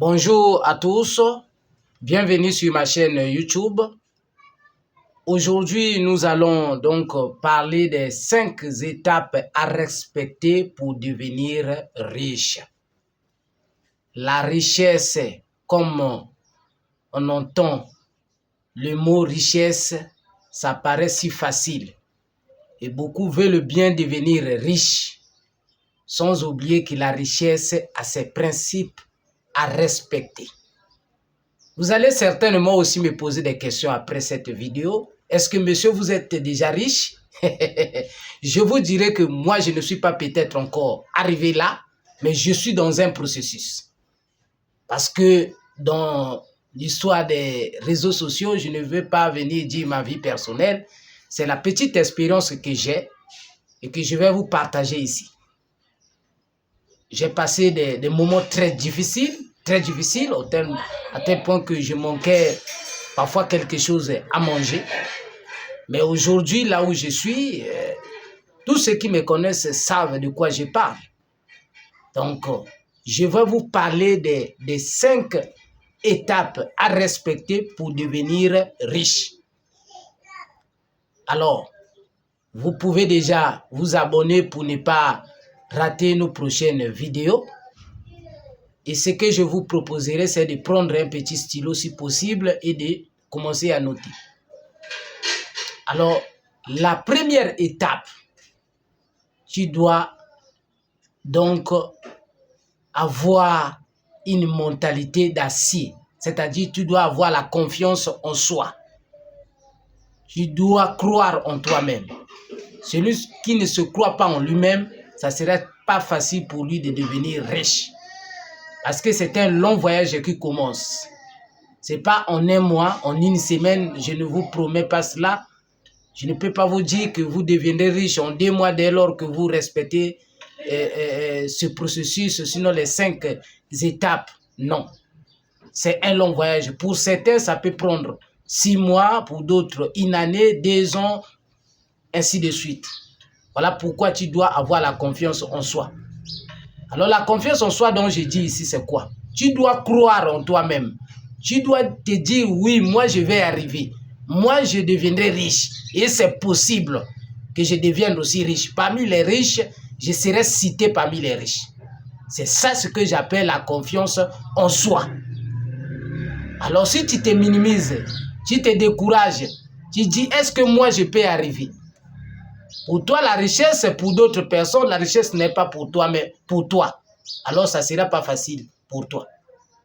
Bonjour à tous, bienvenue sur ma chaîne YouTube. Aujourd'hui, nous allons donc parler des 5 étapes à respecter pour devenir riche. La richesse, comme on entend le mot richesse, ça paraît si facile. Et beaucoup veulent bien devenir riches, sans oublier que la richesse a ses principes à respecter. Vous allez certainement aussi me poser des questions après cette vidéo. Est-ce que monsieur, vous êtes déjà riche? Je vous dirais que moi, je ne suis pas peut-être encore arrivé là, mais je suis dans un processus. Parce que dans l'histoire des réseaux sociaux, je ne veux pas venir dire ma vie personnelle. C'est la petite expérience que j'ai et que je vais vous partager ici. J'ai passé des moments très difficiles à tel point que je manquais parfois quelque chose à manger. Mais aujourd'hui, là où je suis, tous ceux qui me connaissent savent de quoi je parle. Donc, je vais vous parler des 5 étapes à respecter pour devenir riche. Alors, vous pouvez déjà vous abonner pour ne pas rater nos prochaines vidéos. Et ce que je vous proposerai, c'est de prendre un petit stylo si possible et de commencer à noter. Alors, la première étape, tu dois donc avoir une mentalité d'acier. C'est-à-dire, tu dois avoir la confiance en soi. Tu dois croire en toi-même. Celui qui ne se croit pas en lui-même, ça ne serait pas facile pour lui de devenir riche. Parce que c'est un long voyage qui commence. Ce n'est pas en un mois, en une semaine, je ne vous promets pas cela. Je ne peux pas vous dire que vous deviendrez riche en 2 mois dès lors que vous respectez ce processus, sinon les 5 étapes. Non. C'est un long voyage. Pour certains, ça peut prendre 6 mois, pour d'autres, 1 année, 2 ans, ainsi de suite. Voilà pourquoi tu dois avoir la confiance en soi. Alors la confiance en soi dont je dis ici, c'est quoi? Tu dois croire en toi-même. Tu dois te dire, oui, moi je vais arriver. Moi je deviendrai riche. Et c'est possible que je devienne aussi riche. Parmi les riches, je serai cité parmi les riches. C'est ça ce que j'appelle la confiance en soi. Alors si tu te minimises, tu te décourages, tu dis, est-ce que moi je peux arriver? Pour toi, la richesse, pour d'autres personnes, la richesse n'est pas pour toi, mais pour toi. Alors, ça ne sera pas facile pour toi.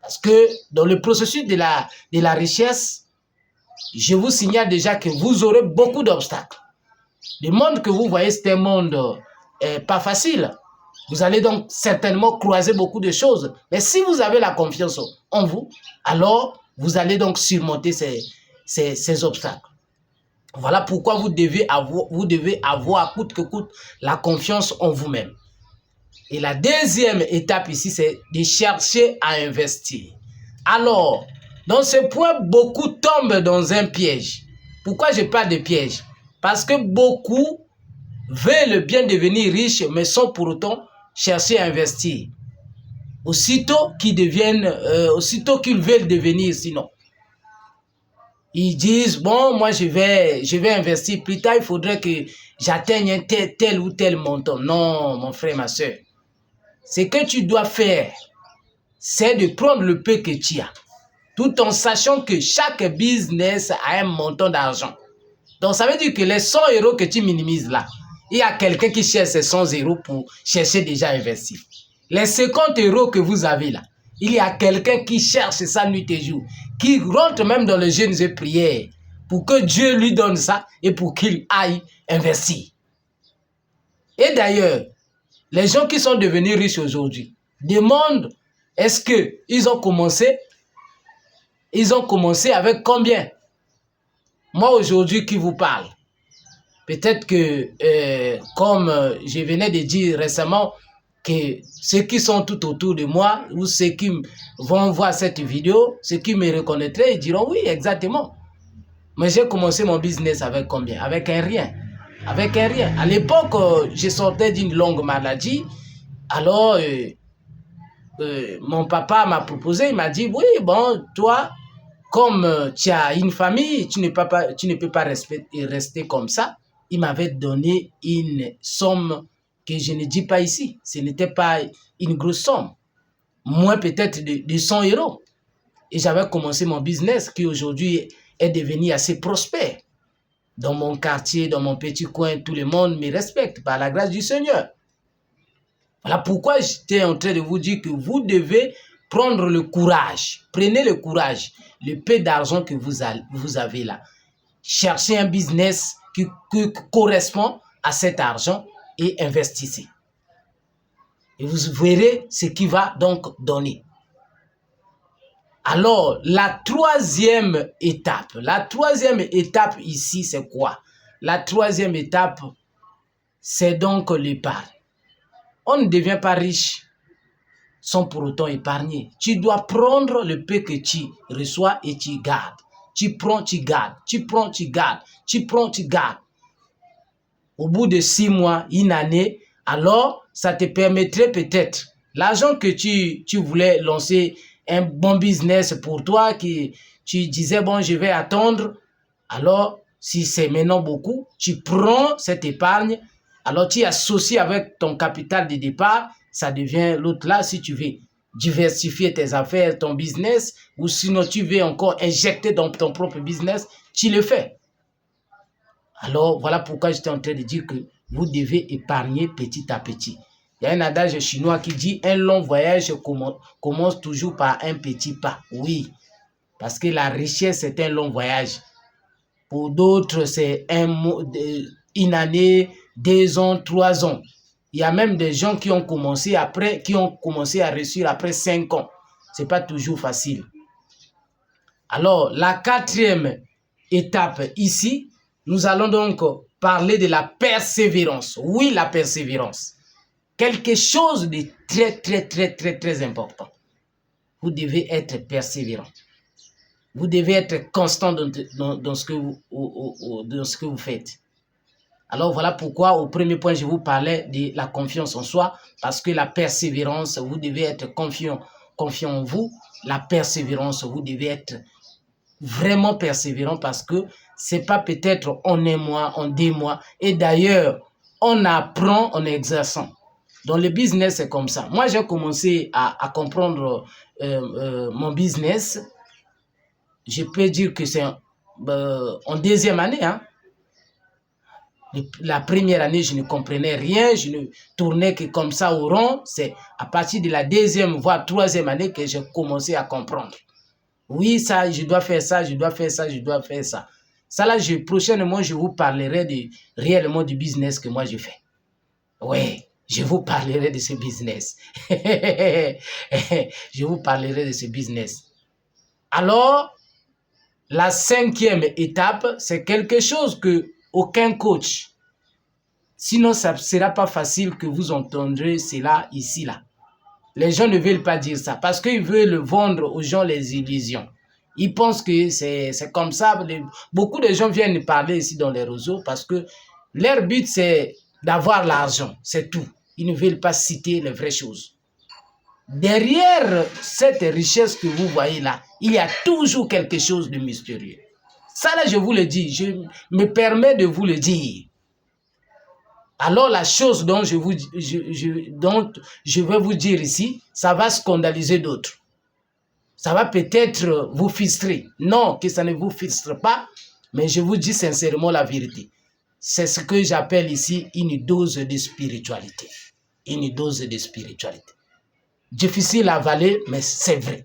Parce que dans le processus de la richesse, je vous signale déjà que vous aurez beaucoup d'obstacles. Le monde que vous voyez, c'est un monde pas facile. Vous allez donc certainement croiser beaucoup de choses. Mais si vous avez la confiance en vous, alors vous allez donc surmonter ces obstacles. Voilà pourquoi vous devez avoir coûte que coûte la confiance en vous-même. Et la deuxième étape ici, c'est de chercher à investir. Alors, dans ce point, beaucoup tombent dans un piège. Pourquoi je parle de piège? Parce que beaucoup veulent bien devenir riches, mais sans pour autant chercher à investir. Aussitôt qu'ils veulent devenir sinon. Ils disent, bon, moi je vais investir plus tard, il faudrait que j'atteigne tel ou tel montant. Non, mon frère, ma soeur. Ce que tu dois faire, c'est de prendre le peu que tu as, tout en sachant que chaque business a un montant d'argent. Donc ça veut dire que les 100 € que tu minimises là, il y a quelqu'un qui cherche ces 100 € pour chercher déjà à investir. Les 50 € que vous avez là, il y a quelqu'un qui cherche ça nuit et jour, qui rentre même dans les jeûnes et prières pour que Dieu lui donne ça et pour qu'il aille investir. Et d'ailleurs, les gens qui sont devenus riches aujourd'hui demandent, est-ce qu'ils ont commencé? Ils ont commencé avec combien? Moi aujourd'hui qui vous parle, peut-être que, comme je venais de dire récemment, que ceux qui sont tout autour de moi ou ceux qui vont voir cette vidéo, ceux qui me reconnaîtraient, ils diront oui, exactement. Mais j'ai commencé mon business avec combien? Avec un rien. Avec un rien. À l'époque, je sortais d'une longue maladie. Alors, mon papa m'a proposé, il m'a dit, oui, bon, toi, comme tu as une famille, tu ne peux pas rester comme ça. Il m'avait donné une somme que je ne dis pas ici. Ce n'était pas une grosse somme. Moins peut-être de 100 euros. Et j'avais commencé mon business qui aujourd'hui est devenu assez prospère. Dans mon quartier, dans mon petit coin, tout le monde me respecte par la grâce du Seigneur. Voilà pourquoi j'étais en train de vous dire que vous devez prendre le courage. Prenez le courage, le peu d'argent que vous avez là. Cherchez un business qui correspond à cet argent et investissez. Et vous verrez ce qu'il va donc donner. Alors, la troisième étape ici, c'est quoi? La troisième étape, c'est donc l'épargne. On ne devient pas riche sans pour autant épargner. Tu dois prendre le peu que tu reçois et tu gardes. Tu prends, tu gardes. Tu prends, tu gardes. Tu prends, tu gardes. Au bout de 6 mois, une année, alors ça te permettrait peut-être l'argent que tu voulais lancer un bon business pour toi, que tu disais, bon, je vais attendre. Alors, si c'est maintenant beaucoup, tu prends cette épargne, alors tu associes avec ton capital de départ, ça devient l'autre là, si tu veux diversifier tes affaires, ton business, ou sinon tu veux encore injecter dans ton propre business, tu le fais. Alors, voilà pourquoi j'étais en train de dire que vous devez épargner petit à petit. Il y a un adage chinois qui dit « Un long voyage commence toujours par un petit pas ». Oui, parce que la richesse, c'est un long voyage. Pour d'autres, c'est une année, 2 ans, 3 ans. Il y a même des gens qui ont commencé à réussir après 5 ans. Ce n'est pas toujours facile. Alors, la quatrième étape ici, nous allons donc parler de la persévérance. Oui, la persévérance. Quelque chose de très important. Vous devez être persévérant. Vous devez être constant dans ce que vous faites. Alors voilà pourquoi au premier point, je vous parlais de la confiance en soi, parce que la persévérance, vous devez être confiant en vous. La persévérance, vous devez être vraiment persévérant parce que c'est pas peut-être en 1 mois, en 2 mois. Et d'ailleurs, on apprend en exerçant. Dans le business, c'est comme ça. Moi, j'ai commencé à comprendre mon business. Je peux dire que c'est en 2e année. Hein. La première année, je ne comprenais rien. Je ne tournais que comme ça au rond. C'est à partir de la 2e, voire 3e année que j'ai commencé à comprendre. Oui, ça, je dois faire ça, je dois faire ça, je dois faire ça. Ça là, prochainement, je vous parlerai réellement du business que moi je fais. Oui, je vous parlerai de ce business. Je vous parlerai de ce business. Alors, la 5e étape, c'est quelque chose que aucun coach, sinon ça ne sera pas facile que vous entendrez cela ici, là. Les gens ne veulent pas dire ça parce qu'ils veulent vendre aux gens les illusions. Ils pensent que c'est comme ça. Beaucoup de gens viennent parler ici dans les réseaux parce que leur but, c'est d'avoir l'argent. C'est tout. Ils ne veulent pas citer les vraies choses. Derrière cette richesse que vous voyez là, il y a toujours quelque chose de mystérieux. Ça là, je vous le dis. Je me permets de vous le dire. Alors la chose dont je vais vous dire ici, ça va scandaliser d'autres. Ça va peut-être vous frustrer. Non, que ça ne vous frustre pas, mais je vous dis sincèrement la vérité. C'est ce que j'appelle ici une dose de spiritualité. Une dose de spiritualité. Difficile à avaler, mais c'est vrai.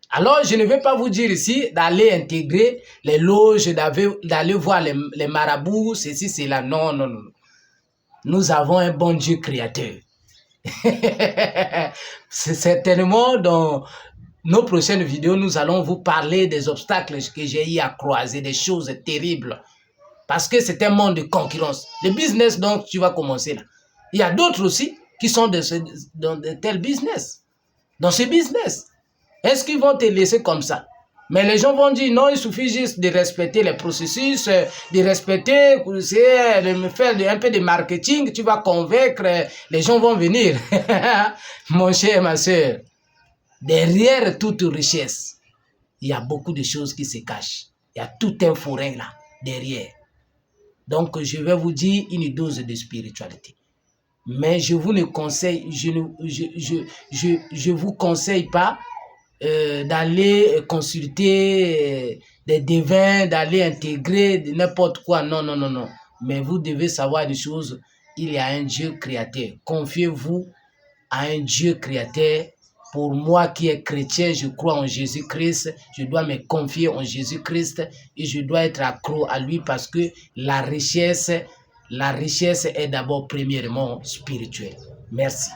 Alors, je ne vais pas vous dire ici d'aller intégrer les loges, d'aller voir les marabouts, ceci, cela. Non, non, non. Nous avons un bon Dieu créateur. C'est certainement dans nos prochaines vidéos, nous allons vous parler des obstacles que j'ai eu à croiser, des choses terribles. Parce que c'est un monde de concurrence. Le business dont tu vas commencer là. Il y a d'autres aussi qui sont dans de tels business. Dans ce business. Est-ce qu'ils vont te laisser comme ça? Mais les gens vont dire non, il suffit juste de respecter les processus, de respecter, de faire un peu de marketing, tu vas convaincre, les gens vont venir. Mon cher, ma soeur, derrière toute richesse, il y a beaucoup de choses qui se cachent. Il y a tout un forain là, derrière. Donc, je vais vous dire une dose de spiritualité. Mais je vous ne conseille, je vous conseille pas d'aller consulter des devins, d'aller intégrer n'importe quoi. Non, non, non, non. Mais vous devez savoir des choses. Il y a un Dieu créateur. Confiez-vous à un Dieu créateur. Pour moi qui est chrétien, je crois en Jésus-Christ. Je dois me confier en Jésus-Christ et je dois être accro à lui parce que la richesse est d'abord premièrement spirituelle. Merci.